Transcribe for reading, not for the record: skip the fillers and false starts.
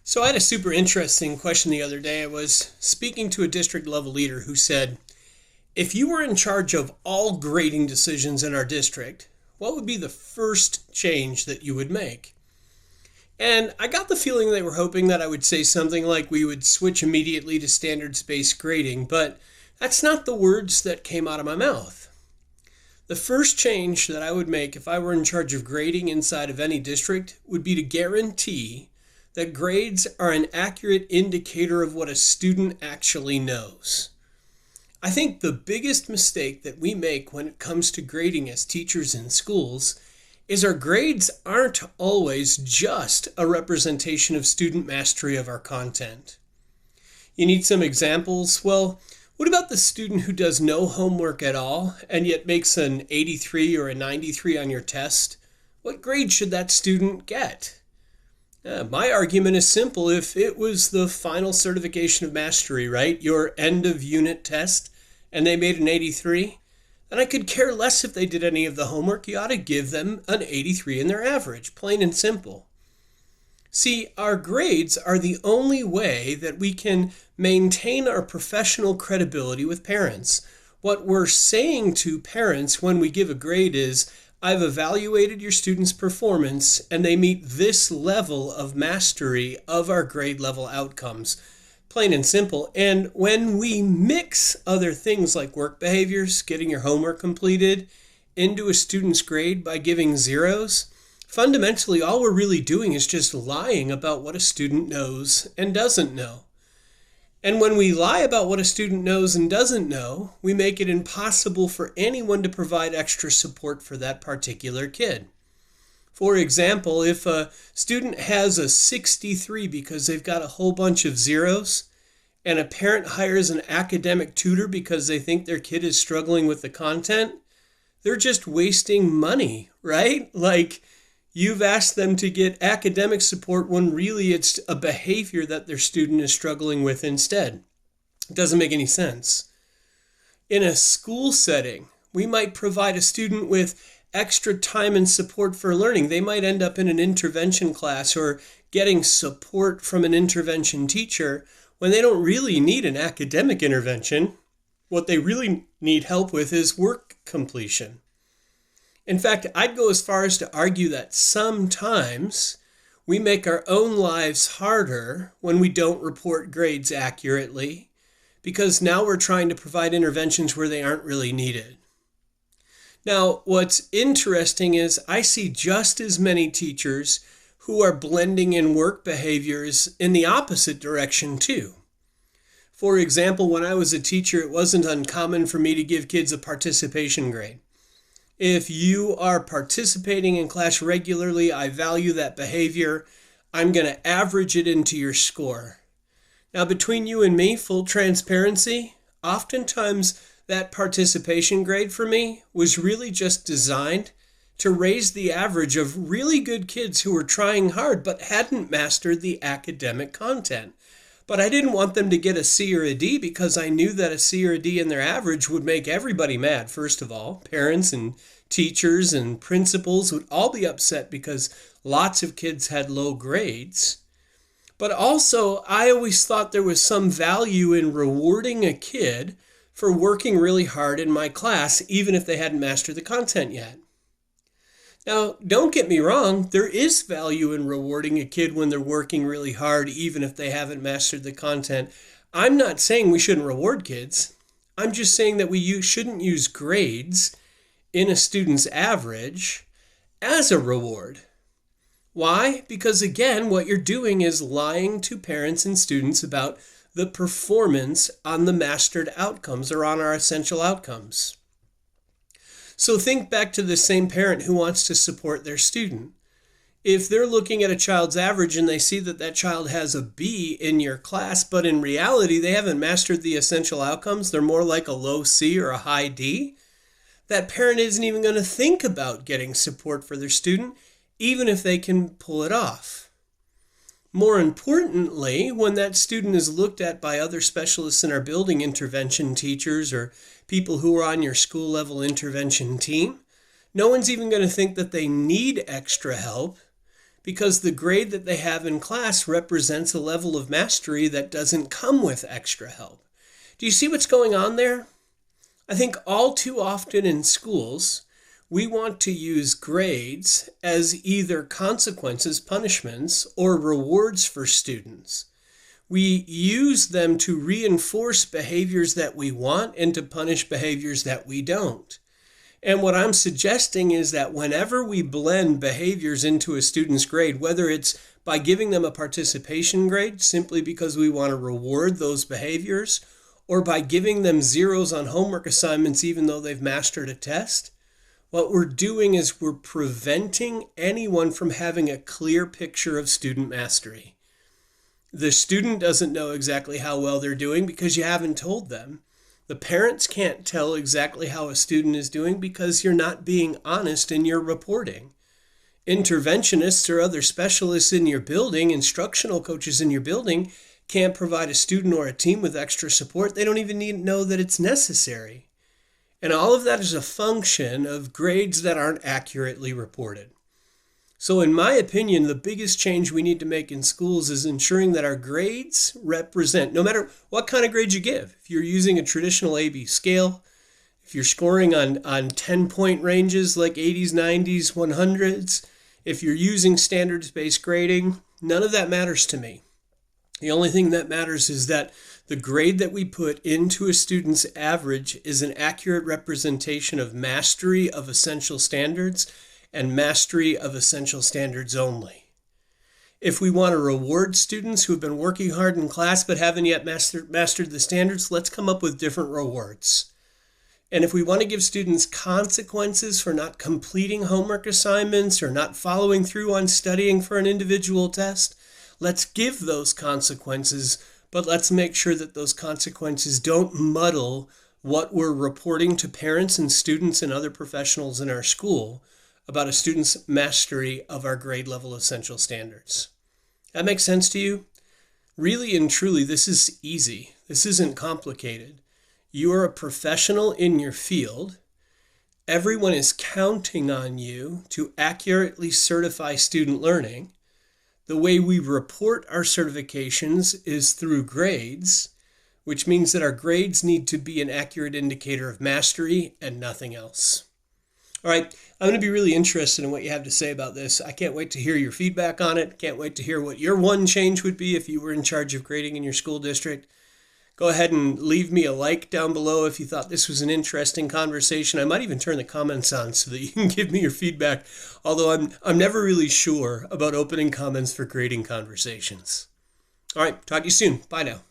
So I had a super interesting question the other day. I was speaking to a district level leader who said, if you were in charge of all grading decisions in our district, what would be the first change that you would make? And I got the feeling they were hoping that I would say something like we would switch immediately to standards-based grading, but that's not the words that came out of my mouth. The first change that I would make if I were in charge of grading inside of any district would be to guarantee that grades are an accurate indicator of what a student actually knows. I think the biggest mistake that we make when it comes to grading as teachers in schools is our grades aren't always just a representation of student mastery of our content. You need some examples? Well, what about the student who does no homework at all and yet makes an 83 or a 93 on your test? What grade should that student get? My argument is simple. If it was the final certification of mastery, right, your end of unit test, and they made an 83, then I could care less if they did any of the homework. You ought to give them an 83 in their average, plain and simple. See, our grades are the only way that we can maintain our professional credibility with parents. What we're saying to parents when we give a grade is, I've evaluated your students' performance and they meet this level of mastery of our grade level outcomes. Plain and simple. And when we mix other things like work behaviors, getting your homework completed, into a student's grade by giving zeros, fundamentally all we're really doing is just lying about what a student knows and doesn't know. And when we lie about what a student knows and doesn't know, we make it impossible for anyone to provide extra support for that particular kid. For example, if a student has a 63 because they've got a whole bunch of zeros, and a parent hires an academic tutor because they think their kid is struggling with the content, they're just wasting money, right? Like, you've asked them to get academic support when really it's a behavior that their student is struggling with instead. It doesn't make any sense. In a school setting, we might provide a student with extra time and support for learning. They might end up in an intervention class or getting support from an intervention teacher when they don't really need an academic intervention. What they really need help with is work completion. In fact, I'd go as far as to argue that sometimes we make our own lives harder when we don't report grades accurately, because now we're trying to provide interventions where they aren't really needed. Now, what's interesting is I see just as many teachers who are blending in work behaviors in the opposite direction too. For example, when I was a teacher, it wasn't uncommon for me to give kids a participation grade. If you are participating in class regularly, I value that behavior. I'm going to average it into your score. Now, between you and me, full transparency, oftentimes that participation grade for me was really just designed to raise the average of really good kids who were trying hard but hadn't mastered the academic content. But I didn't want them to get a C or a D because I knew that a C or a D in their average would make everybody mad, first of all. Parents and teachers and principals would all be upset because lots of kids had low grades. But also, I always thought there was some value in rewarding a kid for working really hard in my class, even if they hadn't mastered the content yet. Now, don't get me wrong, there is value in rewarding a kid when they're working really hard, even if they haven't mastered the content. I'm not saying we shouldn't reward kids. I'm just saying that we shouldn't use grades in a student's average as a reward. Why? Because again, what you're doing is lying to parents and students about the performance on the mastered outcomes or on our essential outcomes. So think back to the same parent who wants to support their student. If they're looking at a child's average and they see that that child has a B in your class, but in reality they haven't mastered the essential outcomes, they're more like a low C or a high D, that parent isn't even going to think about getting support for their student, even if they can pull it off. More importantly, when that student is looked at by other specialists in our building, intervention teachers or people who are on your school level intervention team, no one's even going to think that they need extra help because the grade that they have in class represents a level of mastery that doesn't come with extra help. Do you see what's going on there? I think all too often in schools, we want to use grades as either consequences, punishments, or rewards for students. We use them to reinforce behaviors that we want and to punish behaviors that we don't. And what I'm suggesting is that whenever we blend behaviors into a student's grade, whether it's by giving them a participation grade simply because we want to reward those behaviors, or by giving them zeros on homework assignments even though they've mastered a test, what we're doing is we're preventing anyone from having a clear picture of student mastery. The student doesn't know exactly how well they're doing because you haven't told them. The parents can't tell exactly how a student is doing because you're not being honest in your reporting. Interventionists or other specialists in your building, instructional coaches in your building, can't provide a student or a team with extra support. They don't even need to know that it's necessary. And all of that is a function of grades that aren't accurately reported. So in my opinion, the biggest change we need to make in schools is ensuring that our grades represent, no matter what kind of grade you give, if you're using a traditional A/B scale, if you're scoring on 10-point ranges like 80s, 90s, 100s, if you're using standards-based grading, none of that matters to me. The only thing that matters is that the grade that we put into a student's average is an accurate representation of mastery of essential standards and mastery of essential standards only. If we want to reward students who have been working hard in class but haven't yet mastered the standards, let's come up with different rewards. And if we want to give students consequences for not completing homework assignments or not following through on studying for an individual test, let's give those consequences, but let's make sure that those consequences don't muddle what we're reporting to parents and students and other professionals in our school about a student's mastery of our grade level essential standards. That makes sense to you? Really and truly, this is easy. This isn't complicated. You are a professional in your field. Everyone is counting on you to accurately certify student learning. The way we report our certifications is through grades, which means that our grades need to be an accurate indicator of mastery and nothing else. All right, I'm going to be really interested in what you have to say about this. I can't wait to hear your feedback on it. Can't wait to hear what your one change would be if you were in charge of grading in your school district. Go ahead and leave me a like down below if you thought this was an interesting conversation. I might even turn the comments on so that you can give me your feedback, although I'm never really sure about opening comments for grading conversations. All right, talk to you soon. Bye now.